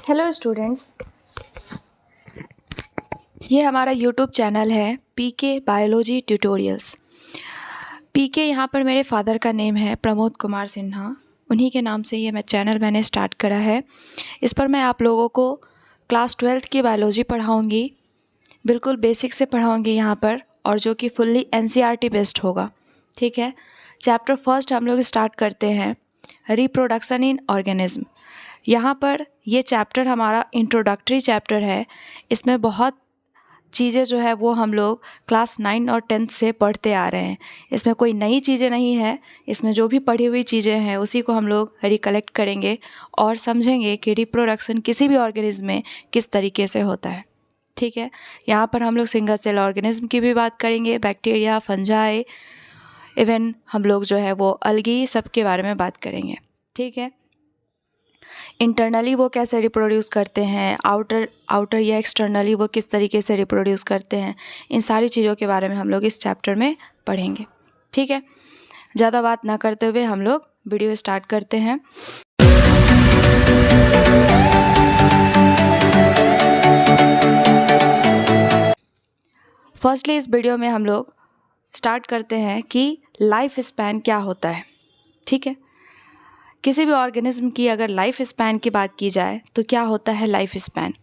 Hello students, ये हमारा YouTube channel है पीके बायोलॉजी ट्यूटोरियल्स। पीके यहाँ पर मेरे फादर का नेम है प्रमोद कुमार सिन्हा, उन्हीं के नाम से ये मैंने स्टार्ट करा है। इस पर मैं आप लोगों को क्लास 12th की बायोलॉजी पढ़ाऊँगी, बिल्कुल बेसिक से पढ़ाऊँगी यहाँ पर, और जो कि फुल्ली एनसीईआरटी बेस्ड होगा। ठीक है, चैप्टर फर्स्ट हम लोग स्टार्ट करते हैं, रिप्रोडक्शन इन ऑर्गेनिज्म। यहाँ पर ये चैप्टर हमारा इंट्रोडक्टरी चैप्टर है। इसमें बहुत चीज़ें जो है वो हम लोग क्लास 9 और 10th से पढ़ते आ रहे हैं। इसमें कोई नई चीज़ें नहीं है, इसमें जो भी पढ़ी हुई चीज़ें हैं उसी को हम लोग रिकलेक्ट करेंगे और समझेंगे कि रिप्रोडक्शन किसी भी ऑर्गेनिज्म में किस तरीके से होता है। ठीक है, यहाँ पर हम लोग सिंगल सेल ऑर्गेनिज्म की भी बात करेंगे, बैक्टीरिया, फंजाई, इवन हम लोग जो है वो अलगी, सब के बारे में बात करेंगे। ठीक है, इंटरनली वो कैसे रिप्रोड्यूस करते हैं, आउटर या एक्सटर्नली वो किस तरीके से रिप्रोड्यूस करते हैं, इन सारी चीज़ों के बारे में हम लोग इस चैप्टर में पढ़ेंगे। ठीक है, ज़्यादा बात ना करते हुए हम लोग वीडियो स्टार्ट करते हैं। फर्स्टली इस वीडियो में हम लोग स्टार्ट करते हैं कि लाइफ स्पैन क्या होता है। ठीक है, किसी भी ऑर्गेनिज्म की अगर लाइफ स्पैन की बात की जाए तो क्या होता है लाइफ स्पैन।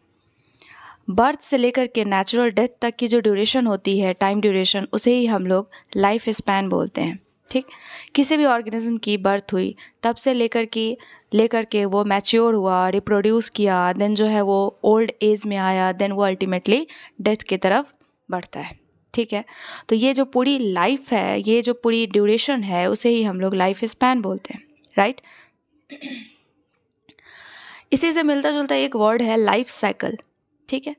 बर्थ से लेकर के नेचुरल डेथ तक की जो ड्यूरेशन होती है, टाइम ड्यूरेशन, उसे ही हम लोग लाइफ स्पैन बोलते हैं। ठीक, किसी भी ऑर्गेनिज्म की बर्थ हुई तब से लेकर के वो मैच्योर हुआ, रिप्रोड्यूस किया, देन जो है वो ओल्ड एज में आया, देन वो अल्टीमेटली डेथ की तरफ बढ़ता है। ठीक है, तो ये जो पूरी लाइफ है, ये जो पूरी ड्यूरेशन है, उसे ही हम लोग लाइफ स्पैन बोलते हैं। राइट, इसी से मिलता जुलता एक वर्ड है लाइफ साइकिल। ठीक है,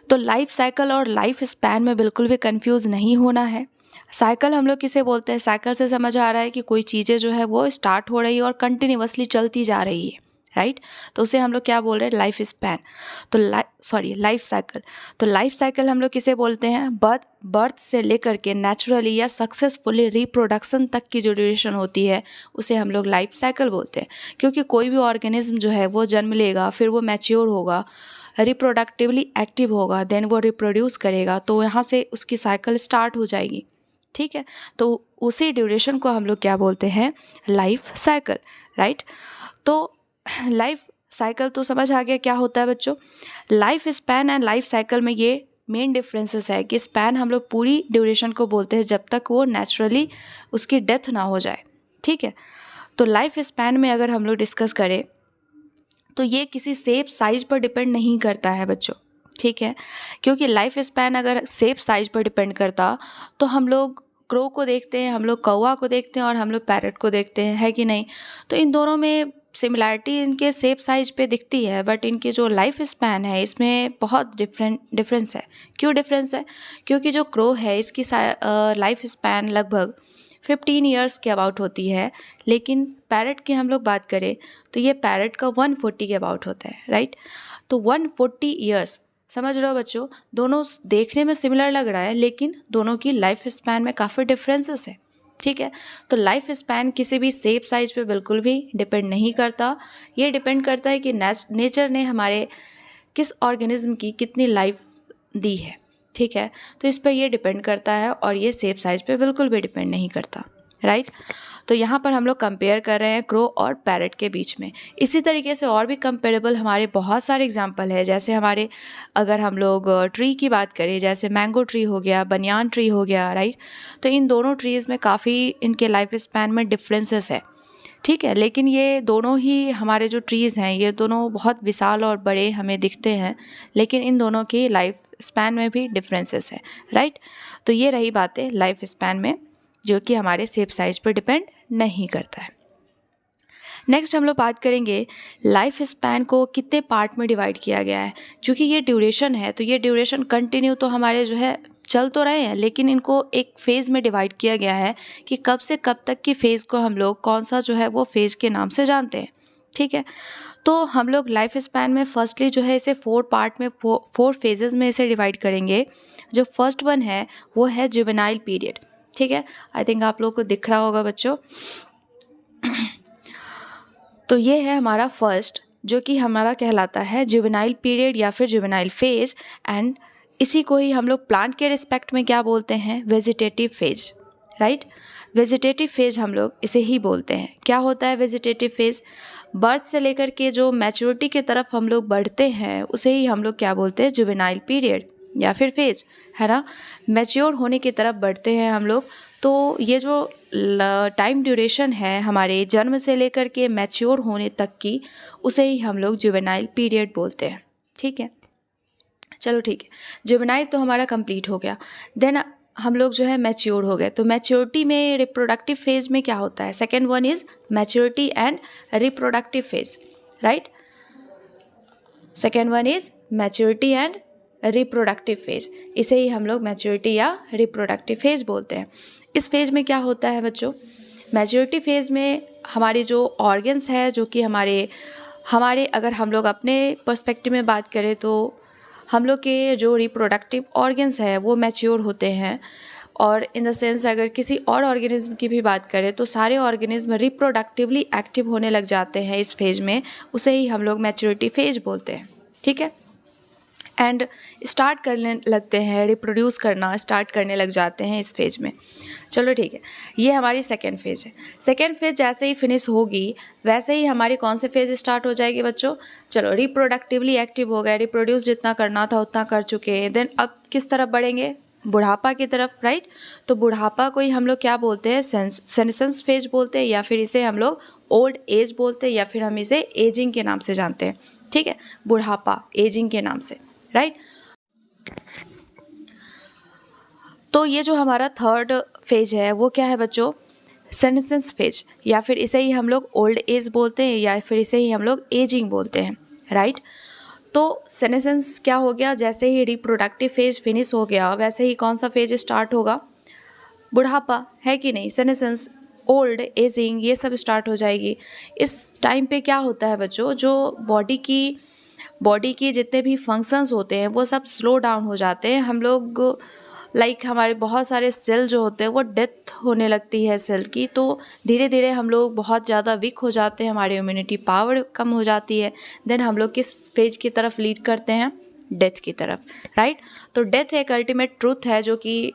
तो लाइफ साइकिल और लाइफ स्पैन में बिल्कुल भी कंफ्यूज नहीं होना है। साइकिल हम लोग किसे बोलते हैं, साइकिल से समझ आ रहा है कि कोई चीज़ें जो है वो स्टार्ट हो रही है और कंटिन्यूअसली चलती जा रही है। राइट, तो उसे हम लोग क्या बोल रहे हैं, लाइफ स्पैन। तो लाइफ साइकिल। तो लाइफ साइकिल हम लोग किसे बोलते हैं, बर्थ से लेकर के नेचुरली या सक्सेसफुली रिप्रोडक्शन तक की जो ड्यूरेशन होती है उसे हम लोग लाइफ साइकिल बोलते हैं। क्योंकि कोई भी ऑर्गेनिज्म जो है वो जन्म लेगा, फिर वो मैच्योर होगा, रिप्रोडक्टिवली एक्टिव होगा, देन वो रिप्रोड्यूस करेगा, तो यहाँ से उसकी साइकिल स्टार्ट हो जाएगी। ठीक है, तो उसी ड्यूरेशन को हम लोग क्या बोलते हैं, लाइफ साइकिल। राइट, तो लाइफ साइकिल तो समझ आ गया क्या होता है बच्चों। Life span and life cycle में ये मेन डिफरेंसेस है कि स्पैन हम लोग पूरी ड्यूरेशन को बोलते हैं जब तक वो नेचुरली उसकी डेथ ना हो जाए। ठीक है, तो लाइफ स्पैन में अगर हम लोग डिस्कस करें तो ये किसी शेप साइज पर डिपेंड नहीं करता है बच्चों। ठीक है, क्योंकि लाइफ स्पैन अगर शेप साइज पर डिपेंड करता तो हम लोग क्रो को देखते हैं, हम लोग कौवा को देखते हैं और हम लोग पैरट को देखते हैं, है कि नहीं। तो इन दोनों में सिमिलैरिटी इनके शेप साइज पे दिखती है, बट इनकी जो लाइफ स्पैन है इसमें बहुत डिफरेंस है। क्यों डिफरेंस है, क्योंकि जो क्रो है इसकी लाइफ स्पैन लगभग 15 ईयर्स के अबाउट होती है, लेकिन पैरट की हम लोग बात करें तो ये पैरट का 140 के अबाउट होता है। राइट, तो 140 ईयर्स, समझ रहे हो बच्चों, दोनों देखने में सिमिलर लग रहा है लेकिन दोनों की लाइफ स्पैन में काफ़ी डिफरेंसेस है। ठीक है, तो लाइफ स्पैन किसी भी शेप साइज पे बिल्कुल भी डिपेंड नहीं करता। ये डिपेंड करता है कि नेचर ने हमारे किस ऑर्गेनिज्म की कितनी लाइफ दी है। ठीक है, तो इस पर ये डिपेंड करता है और ये शेप साइज पे बिल्कुल भी डिपेंड नहीं करता। राइट, तो यहाँ पर हम लोग कंपेयर कर रहे हैं क्रो और पैरट के बीच में। इसी तरीके से और भी कंपेरेबल हमारे बहुत सारे एग्जांपल है, जैसे हमारे अगर हम लोग ट्री की बात करें, जैसे मैंगो ट्री हो गया, बनियान ट्री हो गया। राइट, तो इन दोनों ट्रीज़ में काफ़ी इनके लाइफ स्पैन में डिफरेंसेस है। ठीक है, लेकिन ये दोनों ही हमारे जो ट्रीज़ हैं ये दोनों बहुत विशाल और बड़े हमें दिखते हैं, लेकिन इन दोनों की लाइफ स्पैन में भी डिफरेंसेस है। राइट, तो ये रही बातें लाइफ स्पैन में, जो कि हमारे शेप साइज पर डिपेंड नहीं करता है। नेक्स्ट हम लोग बात करेंगे लाइफ स्पैन को कितने पार्ट में डिवाइड किया गया है। चूँकि ये ड्यूरेशन है तो ये ड्यूरेशन कंटिन्यू तो हमारे जो है चल तो रहे हैं, लेकिन इनको एक फेज़ में डिवाइड किया गया है कि कब से कब तक की फ़ेज़ को हम लोग कौन सा जो है वो फेज़ के नाम से जानते हैं। ठीक है, तो हम लोग लाइफ स्पैन में फर्स्टली जो है इसे 4 पार्ट में 4 फेजेस में इसे डिवाइड करेंगे। जो फर्स्ट वन है वो है जुवेनाइल पीरियड। ठीक है, आई थिंक आप लोग को दिख रहा होगा बच्चों। तो ये है हमारा फर्स्ट जो कि हमारा कहलाता है जुवेनाइल पीरियड या फिर जुवेनाइल फेज, एंड इसी को ही हम लोग प्लांट के रिस्पेक्ट में क्या बोलते हैं, vegetative phase, right. Vegetative phase हम लोग इसे ही बोलते हैं। क्या होता है वेजिटेटिव फेज? बर्थ से लेकर के जो मैच्योरिटी की तरफ हम लोग बढ़ते हैं उसे ही हम लोग क्या बोलते हैं, जुवेनाइल पीरियड या फिर फेज, है ना। मैच्योर होने की तरफ बढ़ते हैं हम लोग। तो ये जो टाइम ड्यूरेशन है हमारे जन्म से लेकर के मैच्योर होने तक की, उसे ही हम लोग जुवेनाइल पीरियड बोलते हैं, ठीक है। चलो ठीक है, जुवेनाइल तो हमारा कंप्लीट हो गया। देन हम लोग जो है मैच्योर हो गए। तो मैच्योरिटी में रिप्रोडक्टिव फेज में क्या होता है? Second one is maturity and reproductive phase, right. Second one is maturity and reproductive phase, इसे ही हम लोग मैच्योरिटी या रिप्रोडक्टिव फेज बोलते हैं। इस फेज में क्या होता है बच्चों? मैच्योरिटी फेज में हमारे जो ऑर्गन्स है, जो कि हमारे अगर हम लोग अपने पर्सपेक्टिव में बात करें तो हम लोग के जो रिप्रोडक्टिव ऑर्गन्स है वो मैच्योर होते हैं। और इन द सेंस अगर किसी और ऑर्गेनिज्म की भी बात करें तो सारे ऑर्गेनिज्म रिप्रोडक्टिवली एक्टिव होने लग जाते हैं इस फेज में, उसे ही हम लोग मैच्योरिटी फेज बोलते हैं, ठीक है। एंड स्टार्ट करने लगते हैं, रिप्रोड्यूस करना स्टार्ट करने लग जाते हैं इस फेज में। चलो ठीक है, ये हमारी सेकेंड फेज है। सेकेंड फेज जैसे ही फिनिश होगी वैसे ही हमारी कौन से फेज स्टार्ट हो जाएगी बच्चों? चलो, रिप्रोडक्टिवली एक्टिव हो गए, रिप्रोड्यूस जितना करना था उतना कर चुके हैं। देन अब किस तरफ बढ़ेंगे? बुढ़ापा की तरफ, राइट। तो बुढ़ापा को ही हम लोग क्या बोलते हैं? सेनेसेंस फेज बोलते हैं, या फिर इसे हम लोग ओल्ड एज बोलते हैं, या फिर हम इसे एजिंग के नाम से जानते हैं, ठीक है। बुढ़ापा एजिंग के नाम से, राइट। तो ये जो हमारा थर्ड फेज है वो क्या है बच्चों? सेनेसेंस फेज, या फिर इसे ही हम लोग ओल्ड एज बोलते हैं, या फिर इसे ही हम लोग एजिंग बोलते हैं, राइट। तो सेनेसेंस क्या हो गया? जैसे ही रिप्रोडक्टिव फेज फिनिश हो गया वैसे ही कौन सा फेज स्टार्ट होगा? बुढ़ापा, है कि नहीं। सेनेसेंस, ओल्ड, एजिंग, ये सब स्टार्ट हो जाएगी। इस टाइम पे क्या होता है बच्चों, जो बॉडी की जितने भी फंक्शंस होते हैं वो सब स्लो डाउन हो जाते हैं। हम लोग हमारे बहुत सारे सेल जो होते हैं वो डेथ होने लगती है सेल की, तो धीरे धीरे हम लोग बहुत ज़्यादा वीक हो जाते हैं, हमारी इम्यूनिटी पावर कम हो जाती है। देन हम लोग किस फेज की तरफ लीड करते हैं? डेथ की तरफ, राइट। तो डेथ एक अल्टीमेट ट्रूथ है, जो कि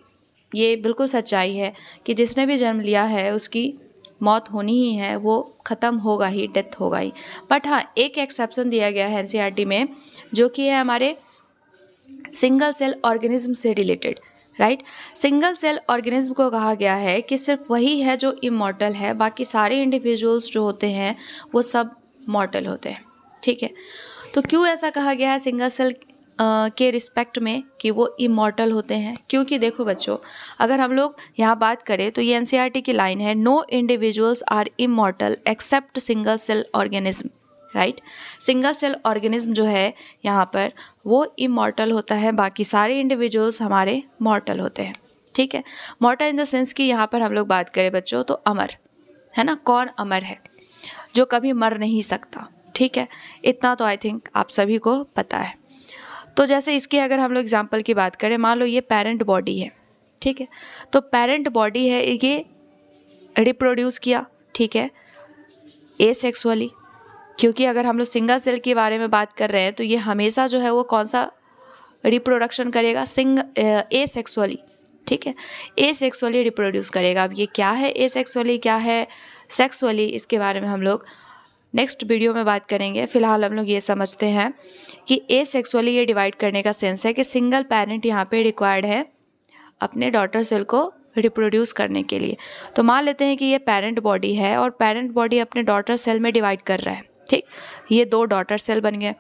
ये बिल्कुल सच्चाई है कि जिसने भी जन्म लिया है उसकी मौत होनी ही है, वो ख़त्म होगा ही, डेथ होगा ही। बट हाँ, एक एक्सेप्शन दिया गया है एनसीईआरटी में, जो कि है हमारे सिंगल सेल ऑर्गेनिज्म से related, right. Single cell organism को कहा गया है कि सिर्फ वही है जो इमॉर्टल है, बाकी सारे इंडिविजुअल्स जो होते हैं वो सब मॉर्टल होते हैं, ठीक है। तो क्यों ऐसा कहा गया है सिंगल सेल के रिस्पेक्ट में कि वो इमॉर्टल होते हैं? क्योंकि देखो बच्चों, अगर हम लोग यहाँ बात करें तो ये एनसीईआरटी की लाइन है, no individuals are immortal except single cell organism, right. Single cell organism जो है यहाँ पर वो इमॉर्टल होता है, बाकी सारे इंडिविजुअल्स हमारे मॉर्टल होते हैं, ठीक है। मॉर्टल इन द सेंस कि यहाँ पर हम लोग बात करें बच्चों तो अमर, है ना। कौन अमर है? जो कभी मर नहीं सकता, ठीक है। इतना तो आई थिंक आप सभी को पता है। तो जैसे इसके अगर हम लोग एग्जाम्पल की बात करें, मान लो ये पेरेंट बॉडी है, ठीक है। तो पेरेंट बॉडी है, ये रिप्रोड्यूस किया, ठीक है, एसेक्सुअली। क्योंकि अगर हम लोग सिंगल सेल के बारे में बात कर रहे हैं तो ये हमेशा जो है वो कौन सा रिप्रोडक्शन करेगा? एसेक्सुअली, ठीक है। एसेक्सुअली रिप्रोड्यूस करेगा। अब ये क्या है एसेक्सुअली, क्या है सेक्सुअली, इसके बारे में हम लोग नेक्स्ट वीडियो में बात करेंगे। फिलहाल हम लोग ये समझते हैं कि एसेक्सुअली ये डिवाइड करने का सेंस है कि सिंगल पेरेंट यहाँ पे रिक्वायर्ड है अपने डॉटर सेल को रिप्रोड्यूस करने के लिए। तो मान लेते हैं कि ये पेरेंट बॉडी है और पेरेंट बॉडी अपने डॉटर सेल में डिवाइड कर रहा है, ठीक। ये 2 डॉटर सेल बन गए।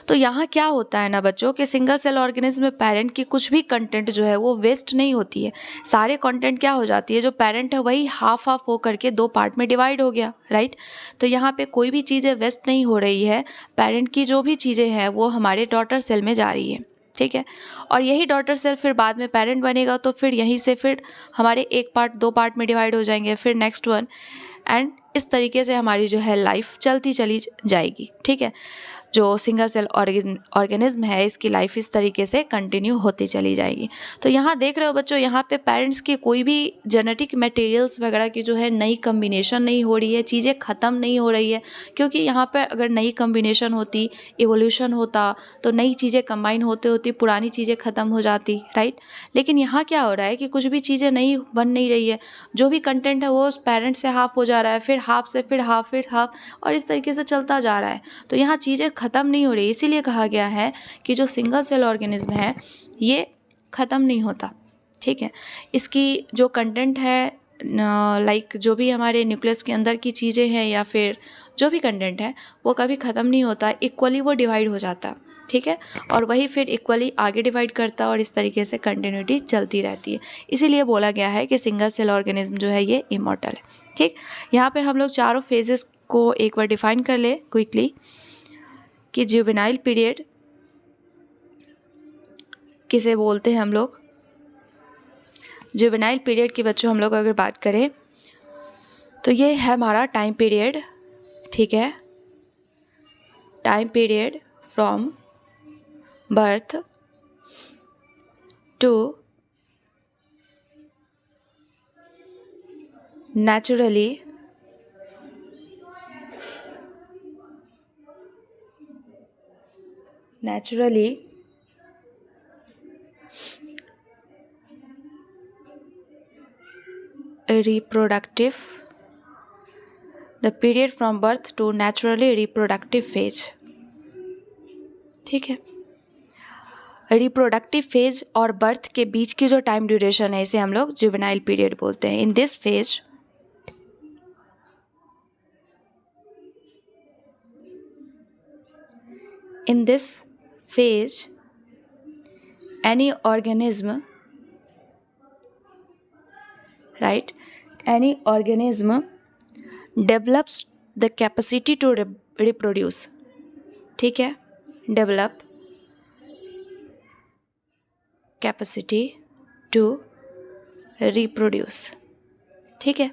तो यहाँ क्या होता है ना बच्चों कि सिंगल सेल ऑर्गेनिज्म में पेरेंट की कुछ भी कंटेंट जो है वो वेस्ट नहीं होती है। सारे कंटेंट क्या हो जाती है, जो पेरेंट है वही हाफ हो करके 2 पार्ट में डिवाइड हो गया, राइट। तो यहाँ पे कोई भी चीज़ें वेस्ट नहीं हो रही है, पेरेंट की जो भी चीज़ें हैं वो हमारे डॉटर सेल में जा रही है, ठीक है। और यही डॉटर सेल फिर बाद में पेरेंट बनेगा, तो फिर यहीं से फिर हमारे 1 पार्ट 2 पार्ट में डिवाइड हो जाएंगे, फिर नेक्स्ट वन, एंड इस तरीके से हमारी जो है लाइफ चलती चली जाएगी, ठीक है। जो सिंगल सेल ऑर्गेनिज्म है इसकी लाइफ इस तरीके से कंटिन्यू होती चली जाएगी। तो यहाँ देख रहे हो बच्चों, यहाँ पे पेरेंट्स की कोई भी जेनेटिक मटेरियल्स वगैरह की जो है नई कम्बिनेशन नहीं हो रही है, चीज़ें ख़त्म नहीं हो रही है, क्योंकि यहाँ पर अगर नई कम्बिनेशन होती, इवोल्यूशन होता, तो नई चीज़ें कंबाइन होते होती पुरानी चीज़ें ख़त्म हो जाती, राइट। लेकिन यहाँ क्या हो रहा है कि कुछ भी चीज़ें नई बन नहीं रही है, जो भी कंटेंट है वो पेरेंट्स से हाफ हो जा रहा है, फिर हाफ से फिर हाफ, फिर हाफ, और इस तरीके से चलता जा रहा है। तो यहाँ चीज़ें ख़त्म नहीं हो रही, इसीलिए कहा गया है कि जो सिंगल सेल ऑर्गेनिज्म है ये ख़त्म नहीं होता, ठीक है। इसकी जो कंटेंट है लाइक जो भी हमारे न्यूक्लियस के अंदर की चीज़ें हैं या फिर जो भी कंटेंट है वो कभी ख़त्म नहीं होता, इक्वली वो डिवाइड हो जाता, ठीक है। और वही फिर इक्वली आगे डिवाइड करता है और इस तरीके से कंटिन्यूटी चलती रहती है। इसीलिए बोला गया है कि सिंगल सेल ऑर्गेनिज्म जो है ये इमॉर्टल है, ठीक। यहाँ पे हम लोग चारों फेजेस को एक बार डिफाइन कर ले क्विकली कि जुवेनाइल पीरियड किसे बोलते हैं हम लोग। जुवेनाइल पीरियड की बच्चों हम लोग अगर बात करें तो ये है हमारा टाइम पीरियड, ठीक है। Time period from birth to naturally reproductive, the period from birth to naturally reproductive phase, ठीक है। रिप्रोडक्टिव फेज और बर्थ के बीच की जो टाइम ड्यूरेशन है इसे हम लोग जुवेनाइल पीरियड बोलते हैं। In this phase any organism, right, any organism develops the capacity to reproduce, ठीक है, develop capacity to reproduce, ठीक है।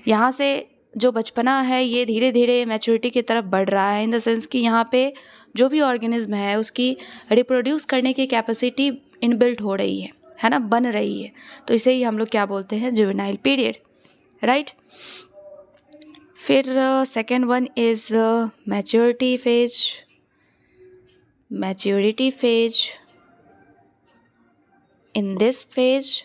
यहाँ से जो बचपना है ये धीरे धीरे मैच्योरिटी की तरफ बढ़ रहा है, इन द सेंस कि यहाँ पे जो भी ऑर्गेनिज्म है उसकी रिप्रोड्यूस करने की कैपेसिटी इनबिल्ट हो रही है ना, बन रही है। तो इसे ही हम लोग क्या बोलते हैं, जुवेनाइल पीरियड, राइट। फिर second one is maturity phase. In this phase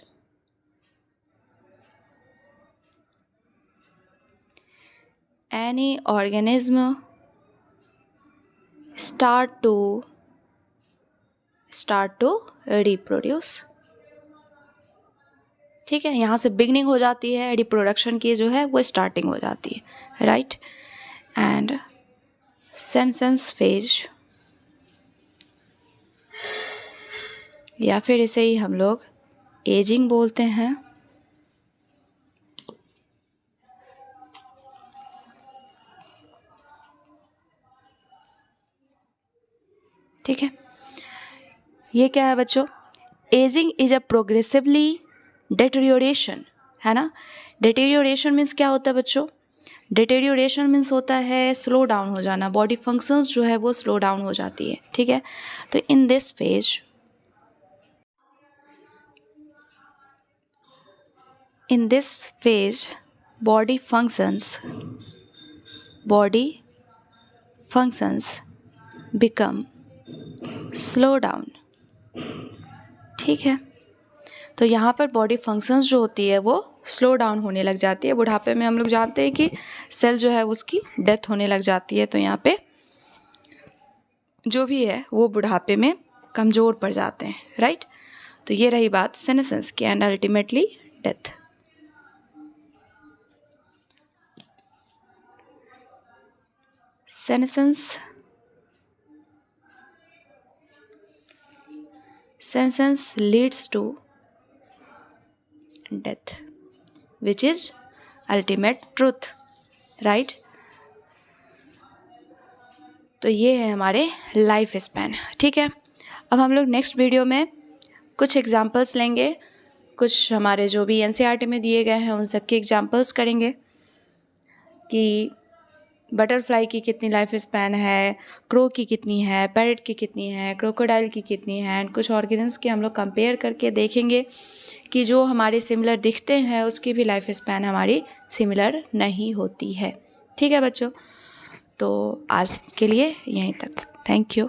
any organism start to reproduce, ठीक है। यहाँ से बिगनिंग हो जाती है, रिप्रोडक्शन की जो है वो स्टार्टिंग हो जाती है, राइट। एंड सेनेसेंस फेज, या फिर इसे ही हम लोग एजिंग बोलते हैं, ठीक है। ये क्या है बच्चों, एजिंग इज अ प्रोग्रेसिवली डेटेरियोरेशन, है ना। डेटेरियोरेशन मीन्स क्या होता है बच्चों, डेटेरियोरेशन मीन्स होता है स्लो डाउन हो जाना, बॉडी फंक्शंस जो है वो स्लो डाउन हो जाती है, ठीक है। तो in this phase body functions become slow down, ठीक है। तो यहाँ पर बॉडी फंक्शंस जो होती है वो स्लो डाउन होने लग जाती है। बुढ़ापे में हम लोग जानते हैं कि सेल जो है उसकी डेथ होने लग जाती है, तो यहाँ पे जो भी है वो बुढ़ापे में कमज़ोर पड़ जाते हैं, राइट। तो ये रही बात सेनेसेंस की, and ultimately death. Senescence leads to death, which is ultimate truth, right? तो ये है हमारे लाइफ स्पैन, ठीक है। अब हम लोग नेक्स्ट वीडियो में कुछ एग्जाम्पल्स लेंगे, कुछ हमारे जो भी एनसीईआरटी में दिए गए हैं उन सब के एग्जाम्पल्स करेंगे कि बटरफ्लाई की कितनी लाइफ स्पैन है, क्रो की कितनी है, पैरट की कितनी है, क्रोकोडाइल की कितनी है, एंड कुछ ऑर्गेनिम्स की हम लोग कंपेयर करके देखेंगे कि जो हमारे सिमिलर दिखते हैं उसकी भी लाइफ स्पैन हमारी सिमिलर नहीं होती है। ठीक है बच्चों, तो आज के लिए यहीं तक। Thank you.